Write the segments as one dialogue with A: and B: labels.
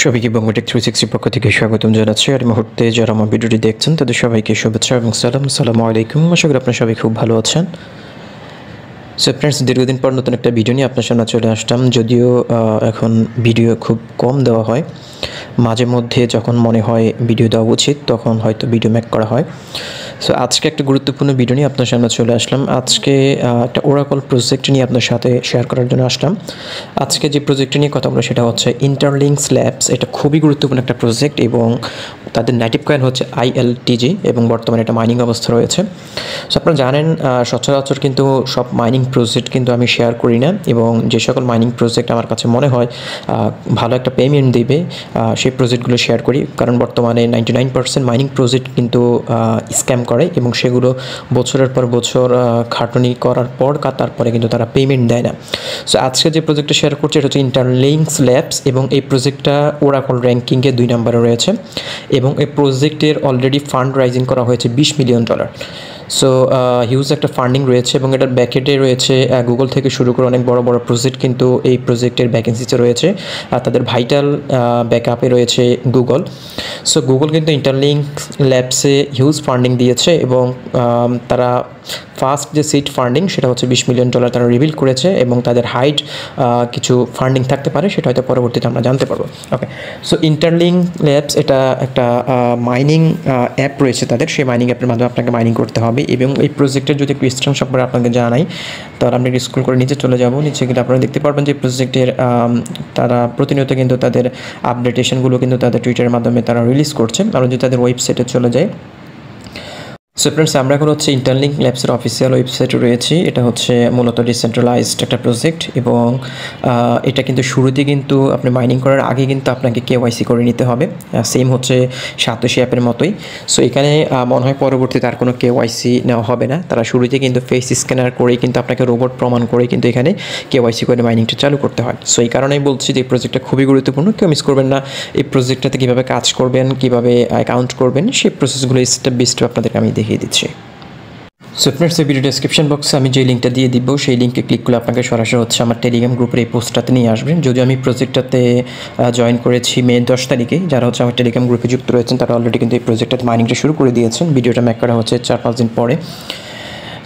A: সবাইকে বঙ্গটেক 360 পক্ষ থেকে স্বাগতম জানাচ্ছি। আর এই মুহূর্তে যারা আমার ভিডিওটি দেখছেন তাদের সবাইকে শুভেচ্ছা এবং সালামু আলাইকুম। আশা করি আপনারা সবাই খুব ভালো আছেন। সো ফ্রেন্ডস, দীর্ঘদিন পর নতুন একটা ভিডিও নিয়ে আপনার সামনে চলে আসলাম। যদিও এখন ভিডিও খুব কম দেওয়া হয়, মাঝে মধ্যে যখন মনে হয় ভিডিও দেওয়া উচিত তখন হয়তো ভিডিও মেক করা হয়। সো আজকে একটা গুরুত্বপূর্ণ ভিডিও নিয়ে আপনার সামনে চলে আসলাম। আজকে একটা ওরাকল প্রজেক্ট নিয়ে আপনার সাথে শেয়ার করার জন্য আসলাম। আজকে যে প্রজেক্টটি নিয়ে কথা বলবো সেটা হচ্ছে ইন্টারলিঙ্কস ল্যাবস। এটা খুবই গুরুত্বপূর্ণ একটা প্রজেক্ট এবং তাদের নেটিভ কয়েন হচ্ছে ILTG এবং বর্তমানে এটা মাইনিং অবস্থা রয়েছে। সো আপনারা জানেন সচরাচর কিন্তু সব মাইনিং প্রজেক্ট কিন্তু আমি শেয়ার করি না, এবং যে সকল মাইনিং প্রজেক্ট আমার কাছে মনে হয় ভালো একটা পেমেন্ট দেবে সেই প্রজেক্টগুলো শেয়ার করি। কারণ বর্তমানে 99% মাইনিং প্রজেক্ট কিন্তু স্ক্যাম করে এবং সেগুলো বছরের পর বছর খাটুনি করার পর তারপরে কিন্তু তারা পেমেন্ট দেয় না। সো আজকে যে প্রজেক্টটা শেয়ার করছি এটা হচ্ছে ইন্টারলিঙ্কস ল্যাবস এবং এই প্রজেক্টটা ওরাকল র্যাঙ্কিংয়ে 2 নম্বরে রয়েছে এবং এই প্রজেক্টের অলরেডি ফান্ড রাইজিং করা হয়েছে $20 মিলিয়ন। সো হিউজ একটা ফান্ডিং রয়েছে এবং এটার ব্যাকেটে রয়েছে গুগল থেকে শুরু করে অনেক বড় বড় প্রজেক্ট কিন্তু এই প্রজেক্টের ভ্যাকেন্সিতে রয়েছে। আর তাদের ভাইটাল ব্যাকআপে রয়েছে গুগল। সো গুগল কিন্তু ইন্টারলিঙ্কস ল্যাবসে হিউজ ফান্ডিং দিয়েছে এবং তারা ফার্স্ট যে সিড ফান্ডিং সেটা হচ্ছে $20 মিলিয়ন তারা রিভিল করেছে এবং তাদের হাইট কিছু ফান্ডিং থাকতে পারে, সেটা হয়তো পরবর্তীতে আমরা জানতে পারবো। ওকে, সো ইন্টারলিঙ্ক ল্যাবস এটা একটা মাইনিং অ্যাপ রয়েছে তাদের, সেই মাইনিং অ্যাপের মাধ্যমে আপনাকে মাইনিং করতে হবে। এবং এই প্রজেক্টের যদি ক্রিস্টান সম্পর্কে আপনাকে জানাই তাহলে আপনি স্ক্রল করে নিচে চলে যাব। নিচে গেলে আপনারা দেখতে পারবেন যে প্রজেক্টের তারা প্রতিনিয়ত কিন্তু তাদের আপডেটেশনগুলো কিন্তু তাদের টুইটারের মাধ্যমে তারা রিলিজ করছে। আমরা যদি তাদের ওয়েবসাইটে চলে যাই, সো ফ্রেন্ডস আমরা এখন হচ্ছে ইন্টারলিঙ্ক ল্যাবসের অফিসিয়াল ওয়েবসাইটে রয়েছি। এটা হচ্ছে মূলত ডিসেন্ট্রালাইজড একটা প্রজেক্ট এবং এটা কিন্তু শুরুতে কিন্তু আপনি মাইনিং করার আগে কিন্তু আপনাকে KYC করে নিতে হবে, সেম হচ্ছে সাতোশি অ্যাপের মতোই। সো এখানে মনে হয় পরবর্তীতে আর কোনো KYC নেওয়া হবে না। তারা শুরুতে কিন্তু ফেস স্ক্যানার করেই কিন্তু আপনাকে রোবট প্রমাণ করে কিন্তু এখানে KYC করে মাইনিংটা চালু করতে হয়। সো এই কারণেই বলছি যে এই প্রজেক্টটা খুবই গুরুত্বপূর্ণ, কেউ মিস করবেন না। এই প্রজেক্টটাতে কীভাবে কাজ করবেন, কীভাবে অ্যাকাউন্ট করবেন, সেই প্রসেসগুলো স্টেপ বাই স্টেপ আপনাদেরকে আমি দেখিয়ে দিচ্ছি। সো ফ্রেন্ডস, এই ভিডিও ডেসক্রিপশন বক্সে আমি যে লিঙ্কটা দিয়ে দিব সেই লিঙ্কে ক্লিক করলে আপনাকে সরাসরি হচ্ছে আমার টেলিগ্রাম গ্রুপের এই পোস্টটাতে নিয়ে আসবেন। যদিও আমি প্রজেক্টটাতে জয়েন করেছি মে 10 তারিখে, যারা হচ্ছে আমার টেলিগ্রাম গ্রুপে যুক্ত রয়েছেন তারা অলরেডি কিন্তু এই প্রজেক্টটাতে মাইনিংটা শুরু করে দিয়েছেন। ভিডিওটা মেক করা হচ্ছে 4-5 দিন পরে।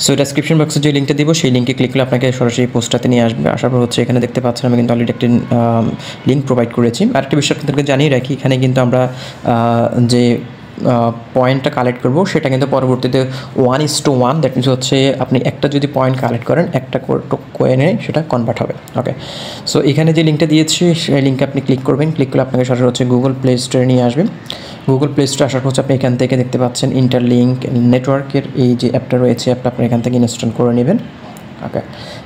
A: সো ডেসক্রিপশন বক্সে যে লিঙ্কটা দিব সেই লিঙ্কে ক্লিক করলে আপনাকে সরাসরি পোস্টটাতে নিয়ে আসবে। আসার পর হচ্ছে এখানে দেখতে পাচ্ছেন আমি কিন্তু অলরেডি একটি লিঙ্ক প্রোভাইড করেছি। আরেকটা বিষয় আপনাদেরকে জানিয়ে রাখি, এখানে কিন্তু আমরা যে পয়েন্টটা কালেক্ট করব সেটা কিন্তু পরবর্তীতে 1:1, দ্যাট মিনস হচ্ছে আপনি একটা যদি পয়েন্ট কালেক্ট করেন একটা কয়েনে সেটা কনভার্ট হবে। ওকে, সো এখানে যে লিঙ্কটা দিয়েছি সেই লিঙ্কে আপনি ক্লিক করবেন। ক্লিক করলে আপনাকে সরাসরি হচ্ছে গুগল প্লে স্টোরে নিয়ে আসবেন। গুগল প্লে স্টোরে আসার পর হচ্ছে আপনি এখান থেকে দেখতে পাচ্ছেন ইন্টারলিঙ্ক নেটওয়ার্কের এই যে অ্যাপটা রয়েছে, অ্যাপটা আপনি এখান থেকে ইনস্টল করে নেবেন। ওকে,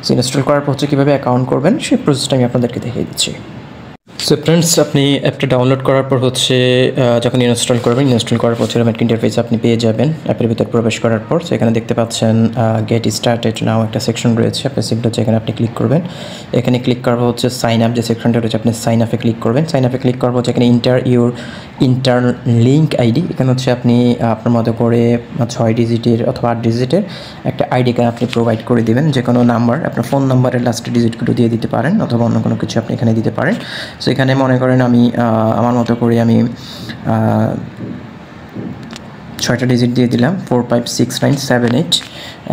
A: সো ইনস্টল করার পর হচ্ছে কীভাবে অ্যাকাউন্ট করবেন সেই প্রসেসটা আমি আপনাদেরকে দেখিয়ে দিচ্ছি। সো ফ্রেন্ডস, আপনি অ্যাপটা ডাউনলোড করার পর হচ্ছে যখন ইনস্টল করবেন, ইনস্টল করার পর এরকম একটা ইন্টারফেস আপনি পেয়ে যাবেন। অ্যাপের ভিতর প্রবেশ করার পর এখানে দেখতে পাচ্ছেন গেট স্টার্টেড নাও একটা সেকশন রয়েছে। আপনি সিম্পলি হচ্ছে এখানে আপনি ক্লিক করবেন। এখানে ক্লিক করার পর হচ্ছে সাইন আপ যে সেকশনটা রয়েছে আপনি সাইন আপে ক্লিক করবেন। সাইন আপে ক্লিক করার পর হচ্ছে এখানে ইন্টারলিঙ্ক আইডি, এখানে হচ্ছে আপনি আপনার মতো করে 6 ডিজিটের অথবা 8 ডিজিটের একটা আইডি কার্ড আপনি প্রোভাইড করে দেবেন। যে কোনো নাম্বার, আপনার ফোন নাম্বারের লাস্টের ডিজিটগুলো দিয়ে দিতে পারেন অথবা অন্য কোনো কিছু আপনি এখানে দিতে পারেন। সো এখানে মনে করেন আমি আমার মতো করে আমি 6টা ডিজিট দিয়ে দিলাম, 4569778।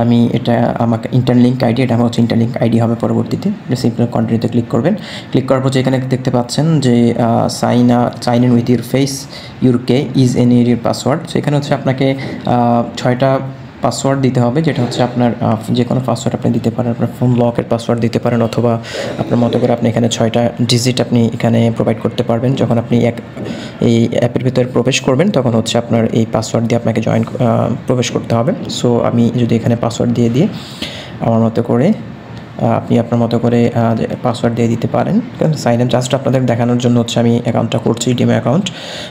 A: আমি এটা আমাকে ইন্টারলিঙ্ক আইডি, এটা আমার হচ্ছে ইন্টারলিঙ্ক আইডি হবে পরবর্তীতে। সিম্পল কন্টিনিউতে ক্লিক করবেন। ক্লিক করার পর এখানে দেখতে পাচ্ছেন যে sign in with your face your key is and your password. So এখানে হচ্ছে আপনাকে 6টা পাসওয়ার্ড দিতে হবে, যেটা হচ্ছে আপনার যে কোনো পাসওয়ার্ড আপনি দিতে পারেন। আপনার ফোন লকের পাসওয়ার্ড দিতে পারেন অথবা আপনার মতো করে আপনি এখানে 6টা ডিজিট আপনি এখানে প্রোভাইড করতে পারবেন। যখন আপনি এই অ্যাপের ভিতরে প্রবেশ করবেন তখন হচ্ছে আপনার এই পাসওয়ার্ড দিয়ে আপনাকে প্রবেশ করতে হবে। সো আমি যদি এখানে পাসওয়ার্ড দিয়ে দিই আমার মতো করে, আপনি আপনার মতো করে পাসওয়ার্ড দিয়ে দিতে পারেন। কারণ সাইন ইন জাস্ট আপনাদের দেখানোর জন্য হচ্ছে আমি অ্যাকাউন্টটা করছি, ডিমো অ্যাকাউন্ট।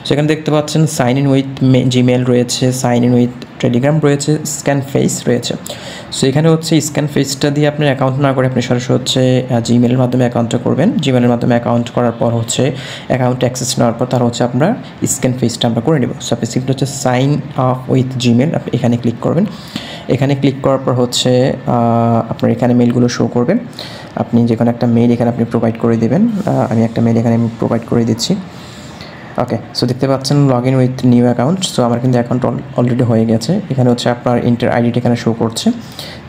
A: সেখানে দেখতে পাচ্ছেন সাইন ইন উইথ জিমেল রয়েছে, সাইন ইন উইথ টেলিগ্রাম রয়েছে, স্ক্যান ফেস রয়েছে। সো এখানে হচ্ছে স্ক্যান ফেসটা দিয়ে আপনার অ্যাকাউন্ট না করে আপনি সরাসরি হচ্ছে জিমেলের মাধ্যমে অ্যাকাউন্টটা করবেন। জিমেলের মাধ্যমে অ্যাকাউন্ট করার পর হচ্ছে অ্যাকাউন্ট অ্যাক্সেস নেওয়ার পর তার হচ্ছে আমরা স্ক্যান ফেসটা আমরা করে নেব। সো আপনি সিম্পলি হচ্ছে সাইন আপ উইথ জিমেল আপনি এখানে ক্লিক করবেন। এখানে ক্লিক করার পর হচ্ছে আপনার এখানে মেলগুলো শো করবে। আপনি যে কোনো একটা মেল এখানে আপনি প্রোভাইড করে দেবেন। আমি একটা মেল এখানে প্রোভাইড করে দিচ্ছি। ওকে, সো দেখতে পাচ্ছেন log in with new account. So আমার কিন্তু অ্যাকাউন্ট অলরেডি হয়ে গেছে। এখানে হচ্ছে আপনার ইন্টার আইডিটা এখানে শো করছে,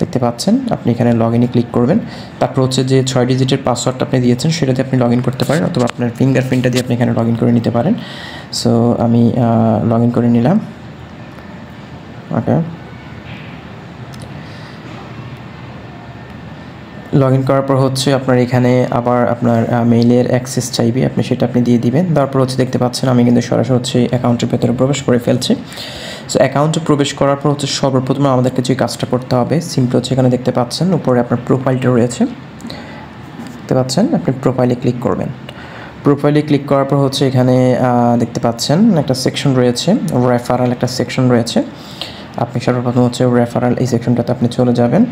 A: দেখতে পাচ্ছেন। আপনি এখানে লগ ইনে ক্লিক করবেন, তারপর হচ্ছে যে 6 ডিজিটের পাসওয়ার্ডটা আপনি দিয়েছেন সেটা দিয়ে আপনি লগ ইন করতে পারেন, অথবা আপনার ফিঙ্গারপ্রিন্টটা দিয়ে আপনি এখানে লগ ইন করে নিতে পারেন। সো আমি লগ ইন করে নিলাম। ওকে, লগ ইন করার পর হচ্ছে আপনার এখানে আবার আপনার মেইলের অ্যাক্সেস চাইবে, আপনি সেটা আপনি দিয়ে দিবেন। তারপর হচ্ছে দেখতে পাচ্ছেন আমি কিন্তু সরাসরি হচ্ছে অ্যাকাউন্টের ভেতরে প্রবেশ করে ফেলছি। সো অ্যাকাউন্টে প্রবেশ করার পর হচ্ছে সর্বপ্রথমে আমাদেরকে যে কাজটা করতে হবে সিম্পল হচ্ছে এখানে দেখতে পাচ্ছেন উপরে আপনার প্রোফাইলটা রয়েছে, দেখতে পাচ্ছেন। আপনি প্রোফাইলে ক্লিক করবেন। প্রোফাইলে ক্লিক করার পর হচ্ছে এখানে দেখতে পাচ্ছেন একটা সেকশন রয়েছে, রেফারাল একটা সেকশন রয়েছে। আপনি সর্বপ্রথম হচ্ছে রেফারাল এই সেকশনটাতে আপনি চলে যাবেন।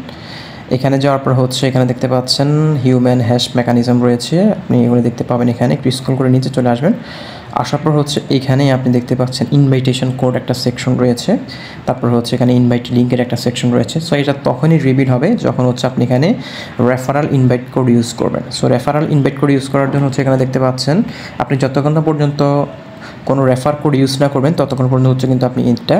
A: এখানে যাওয়ার পর হচ্ছে এখানে দেখতে পাচ্ছেন হিউম্যান হ্যাশ মেকানিজম রয়েছে, আপনি এগুলো দেখতে পাবেন। এখানে একটু স্ক্রল করে নিচে চলে আসবেন। আসার পর হচ্ছে এখানে আপনি দেখতে পাচ্ছেন ইনভাইটেশন কোড একটা সেকশন রয়েছে, তারপর হচ্ছে এখানে ইনভাইট লিঙ্কের একটা সেকশন রয়েছে। সো এটা তখনই রিভিল হবে যখন হচ্ছে আপনি এখানে রেফারাল ইনভাইট কোড ইউজ করবেন। So referral invite code use করার জন্য হচ্ছে এখানে দেখতে পাচ্ছেন আপনি যতক্ষণ না পর্যন্ত কোনো রেফার কোড ইউজ না করবেন ততক্ষণ পর্যন্ত হচ্ছে কিন্তু আপনি এটা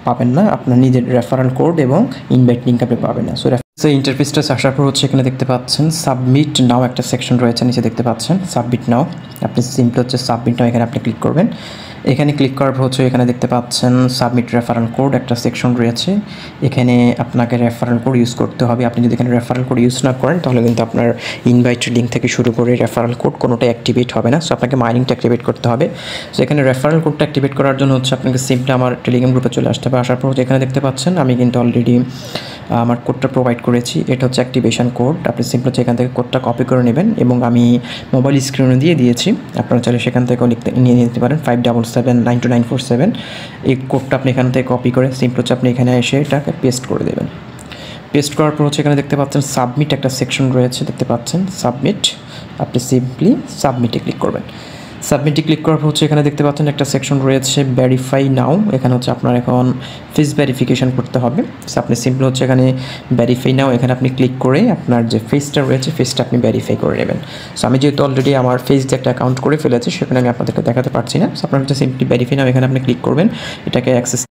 A: পাবেন না, আপনার নিজের রেফারেল কোড এবং ইনভাইট লিঙ্ক আপনি পাবেন না। সো ইন্টারফেসটা আসার পর হচ্ছে এখানে দেখতে পাচ্ছেন সাবমিট নাও একটা সেকশন রয়েছে, নিচে দেখতে পাচ্ছেন সাবমিট নাও। আপনি সিম্পল হচ্ছে সাবমিট নাও এখানে আপনি ক্লিক করবেন। এখানে ক্লিক করার পর হচ্ছে এখানে দেখতে পাচ্ছেন সাবমিট রেফারেল কোড একটা সেকশন রয়েছে, এখানে আপনাকে রেফারেল কোড ইউজ করতে হবে। আপনি যদি এখানে রেফারেল কোড ইউজ না করেন তাহলে কিন্তু আপনার ইনভাইট লিঙ্ক থেকে শুরু করে রেফারেল কোড কোনোটাই অ্যাক্টিভেট হবে না। সো আপনাকে মাইনিংটা অ্যাক্টিভেট করতে হবে। সো এখানে রেফারেল কোডটা অ্যাক্টিভেট করার জন্য হচ্ছে আপনাকে সিম্পলি আমার টেলিগ্রাম গ্রুপে চলে আসতে হবে। আসার পর হচ্ছে এখানে দেখতে পাচ্ছেন আমি কিন্তু অলরেডি আমার কোডটা প্রোভাইড করেছি, এটা হচ্ছে অ্যাক্টিভেশন কোড। আপনি সিম্পল হচ্ছে এখান থেকে কোডটা কপি করে নেবেন এবং আমি মোবাইল স্ক্রিনে দিয়ে দিয়েছি, আপনারা চাইলে সেখান থেকেও নিয়ে নিতে পারেন। 57792947 এই কোডটা আপনি এখান থেকে কপি করে সিম্পল হচ্ছে আপনি এখানে এসে এটাকে পেস্ট করে দেবেন। পেস্ট করার পর হচ্ছে এখানে দেখতে পাচ্ছেন সাবমিট একটা সেকশন রয়েছে, দেখতে পাচ্ছেন সাবমিট। আপনি সিম্পলি সাবমিটে ক্লিক করবেন। সাবমিটে ক্লিক করার পর হচ্ছে এখানে দেখতে পাচ্ছেন একটা সেকশন রয়েছে ভেরিফাই নাও, এখানে হচ্ছে আপনার এখন ফেস ভেরিফিকেশন করতে হবে। সো আপনি সিম্পল হচ্ছে এখানে ভেরিফাই নাও এখানে আপনি ক্লিক করে আপনার যে ফেসটা রয়েছে ফেসটা আপনি ভেরিফাই করে নেবেন। সো আমি যেহেতু অলরেডি আমার ফেস দিয়ে একটা অ্যাকাউন্ট করে ফেলেছি সেখানে আমি আপনাদেরকে দেখাতে পারছি না। সো আপনার হচ্ছে সিম্পলি ভেরিফাই নাও এখানে আপনি ক্লিক করবেন, এটাকে অ্যাক্সেস